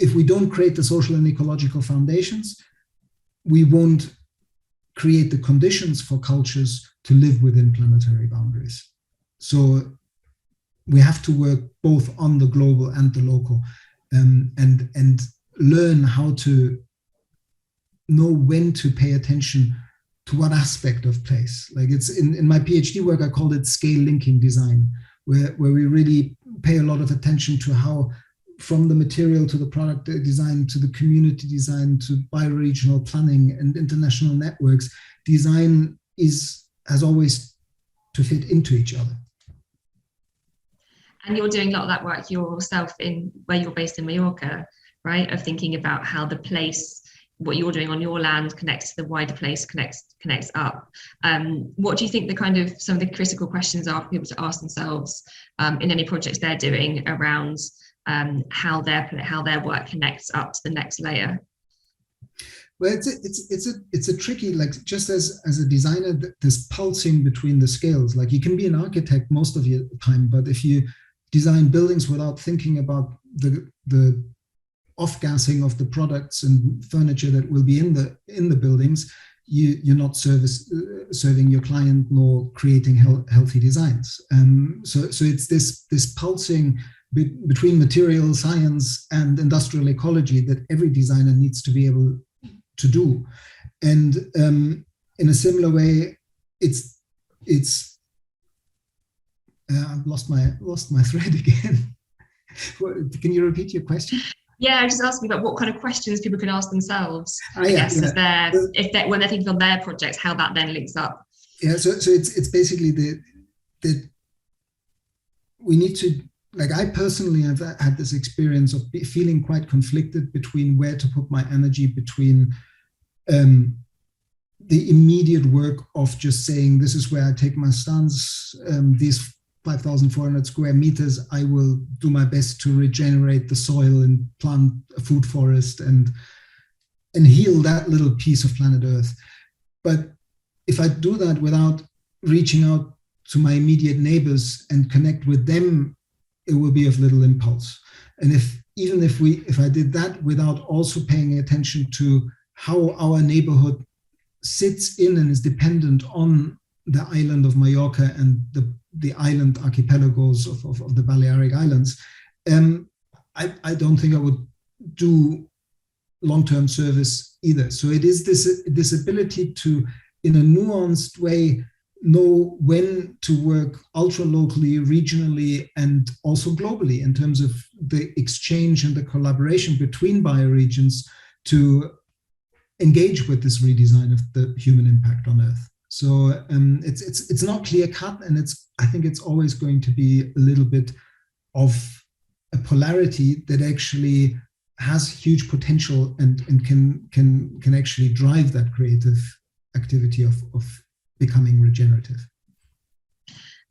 if we don't create the social and ecological foundations, we won't create the conditions for cultures to live within planetary boundaries. So we have to work both on the global and the local, and learn how to know when to pay attention to what aspect of place. Like it's in my PhD work, I called it scale linking design, where we really pay a lot of attention to how, from the material to the product design to the community design to bioregional planning and international networks, design has always to fit into each other. And you're doing a lot of that work yourself in where you're based in Mallorca, right? Of thinking about how the place, what you're doing on your land connects to the wider place, connects up. What do you think some of the critical questions are for people to ask themselves in any projects they're doing around how their work connects up to the next layer? Well, it's a tricky, like, just as a designer, this pulsing between the scales. Like, you can be an architect most of your time, but if you design buildings without thinking about the off-gassing of the products and furniture that will be in the buildings, you're not serving your client nor creating healthy designs. So it's this pulsing between material science and industrial ecology that every designer needs to be able to do. And in a similar way, I've lost my thread again. Can you repeat your question? Yeah, I was just asking about what kind of questions people can ask themselves. When they're thinking on their projects, how that then links up. Yeah, so it's basically that we need to, like, I personally have had this experience of feeling quite conflicted between where to put my energy, between the immediate work of just saying, this is where I take my stance, these 5,400 square meters, I will do my best to regenerate the soil and plant a food forest and heal that little piece of planet Earth. But if I do that without reaching out to my immediate neighbors and connect with them, it will be of little impulse. And if I did that without also paying attention to how our neighborhood sits in and is dependent on the island of Mallorca and the island archipelagos of the Balearic Islands, I don't think I would do long-term service either. So it is this ability to, in a nuanced way, know when to work ultra-locally, regionally, and also globally in terms of the exchange and the collaboration between bioregions to engage with this redesign of the human impact on Earth. So it's not clear-cut, and I think it's always going to be a little bit of a polarity that actually has huge potential and can actually drive that creative activity of becoming regenerative.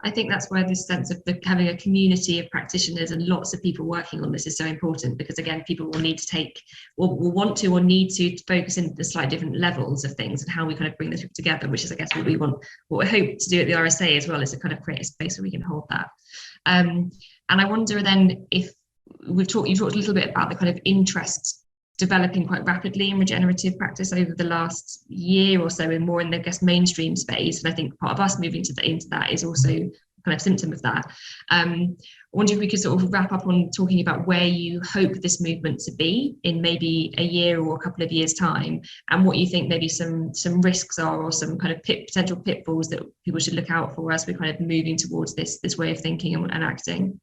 I think that's where this sense of having a community of practitioners and lots of people working on this is so important, because again, people will need to take, or will want to, or need to focus in the slightly different levels of things and how we kind of bring this together, which is, I guess, what we hope to do at the RSA as well, is to kind of create a space where we can hold that. And I wonder then if you talked a little bit about the kind of interest developing quite rapidly in regenerative practice over the last year or so, and more in the, I guess, mainstream space. And I think part of us moving into that is also kind of symptom of that. I wonder if we could sort of wrap up on talking about where you hope this movement to be in maybe a year or a couple of years' time, and what you think maybe some risks are, or some kind of potential pitfalls that people should look out for as we're kind of moving towards this way of thinking and acting.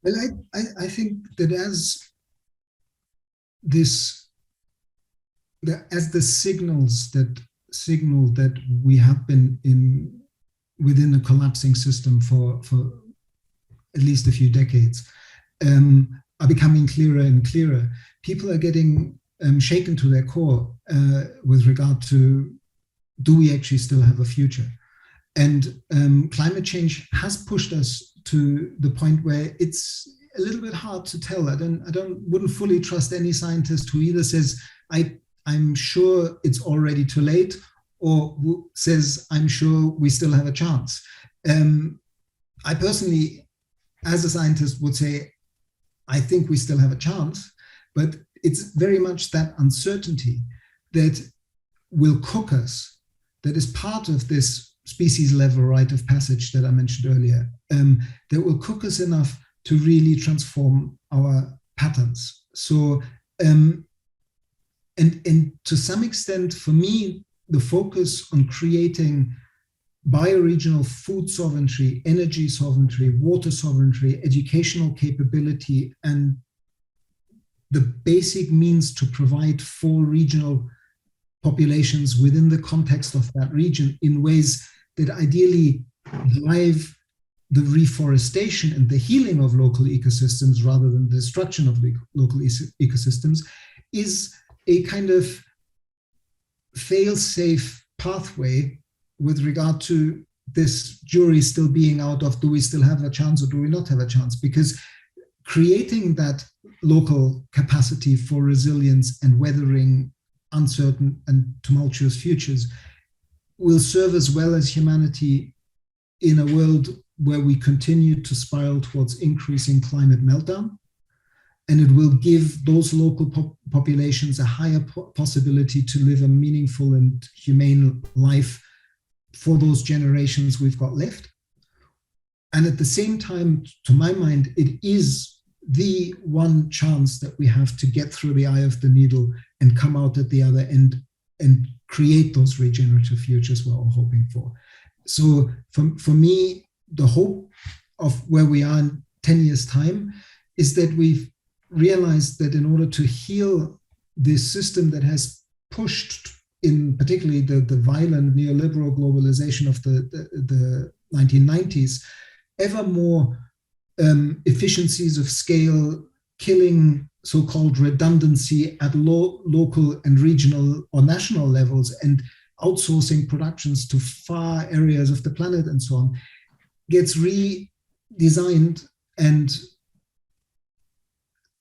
Well, I think that as the signals that signal that we have been within a collapsing system for at least a few decades are becoming clearer and clearer. People are getting shaken to their core with regard to, do we actually still have a future? And climate change has pushed us to the point where it's a little bit hard to tell. Wouldn't fully trust any scientist who either says, I'm sure it's already too late, or who says, I'm sure we still have a chance. I personally, as a scientist, would say, I think we still have a chance, but it's very much that uncertainty that will cook us, that is part of this species level rite of passage that I mentioned earlier, that will cook us enough to really transform our patterns. So, and to some extent, for me, the focus on creating bioregional food sovereignty, energy sovereignty, water sovereignty, educational capability, and the basic means to provide for regional populations within the context of that region in ways that ideally drive the reforestation and the healing of local ecosystems rather than the destruction of the local ecosystems, is a kind of fail-safe pathway with regard to this jury still being out of, do we still have a chance or do we not have a chance? Because creating that local capacity for resilience and weathering uncertain and tumultuous futures will serve as well as humanity in a world where we continue to spiral towards increasing climate meltdown. And it will give those local populations a higher possibility to live a meaningful and humane life for those generations we've got left. And at the same time, to my mind, it is the one chance that we have to get through the eye of the needle and come out at the other end and create those regenerative futures we're all hoping for. So for me, the hope of where we are in 10 years' time is that we've realized that in order to heal this system that has pushed, in particularly the violent neoliberal globalization of the 1990s, ever more efficiencies of scale, killing so-called redundancy at local and regional or national levels, and outsourcing productions to far areas of the planet and so on, gets redesigned and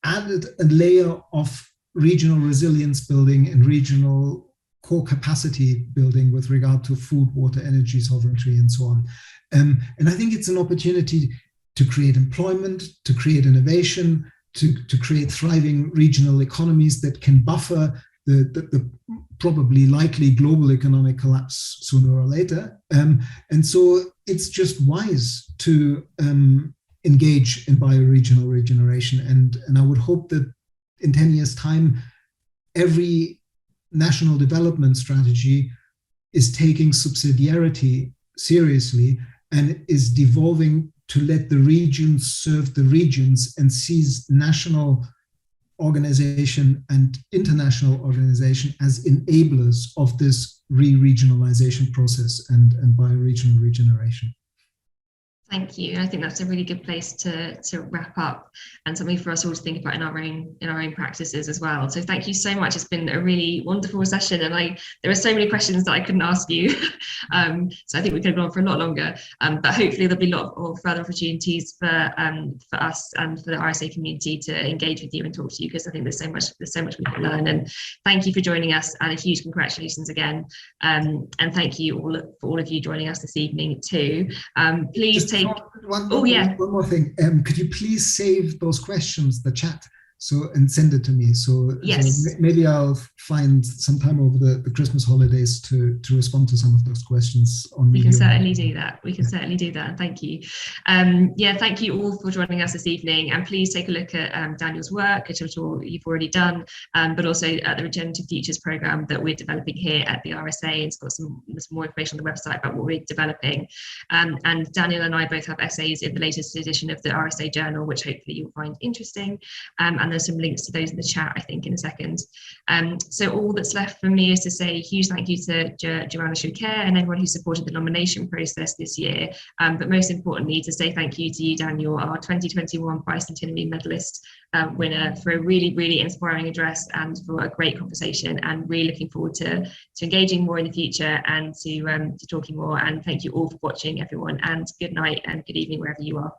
added a layer of regional resilience building and regional core capacity building with regard to food, water, energy sovereignty, and so on. And I think it's an opportunity to create employment, to create innovation, to create thriving regional economies that can buffer the probably likely global economic collapse sooner or later. And so it's just wise to engage in bioregional regeneration. And I would hope that in 10 years' time, every national development strategy is taking subsidiarity seriously and is devolving to let the regions serve the regions and sees national organization and international organization as enablers of this re-regionalization process and bioregional regeneration. Thank you. I think that's a really good place to wrap up, and something for us all to think about in our own practices as well. So thank you so much. It's been a really wonderful session, and there were so many questions that I couldn't ask you. So I think we could have gone for a lot longer. But hopefully there'll be a lot of further opportunities for us and for the RSA community to engage with you and talk to you, because I think there's so much we can learn. And thank you for joining us, and a huge congratulations again. And thank you for all of you joining us this evening too. Please take one more thing. Could you please save those questions, the chat, and send it to me? So maybe I'll find some time over the Christmas holidays to respond to some of those questions on We can certainly do that. Thank you. Thank you all for joining us this evening, and please take a look at Daniel's work, which I'm sure you've already done, but also at the Regenerative Futures programme that we're developing here at the RSA. It's got some more information on the website about what we're developing. And Daniel and I both have essays in the latest edition of the RSA Journal, which hopefully you'll find interesting. And there's some links to those in the chat, I think, in a second. So all that's left for me is to say a huge thank you to Joanna Choucair and everyone who supported the nomination process this year. But most importantly, to say thank you to you, Daniel, our 2021 Bicentenary Medalist winner, for a really, really inspiring address and for a great conversation. And really looking forward to engaging more in the future and to talking more. And thank you all for watching, everyone. And good night and good evening wherever you are.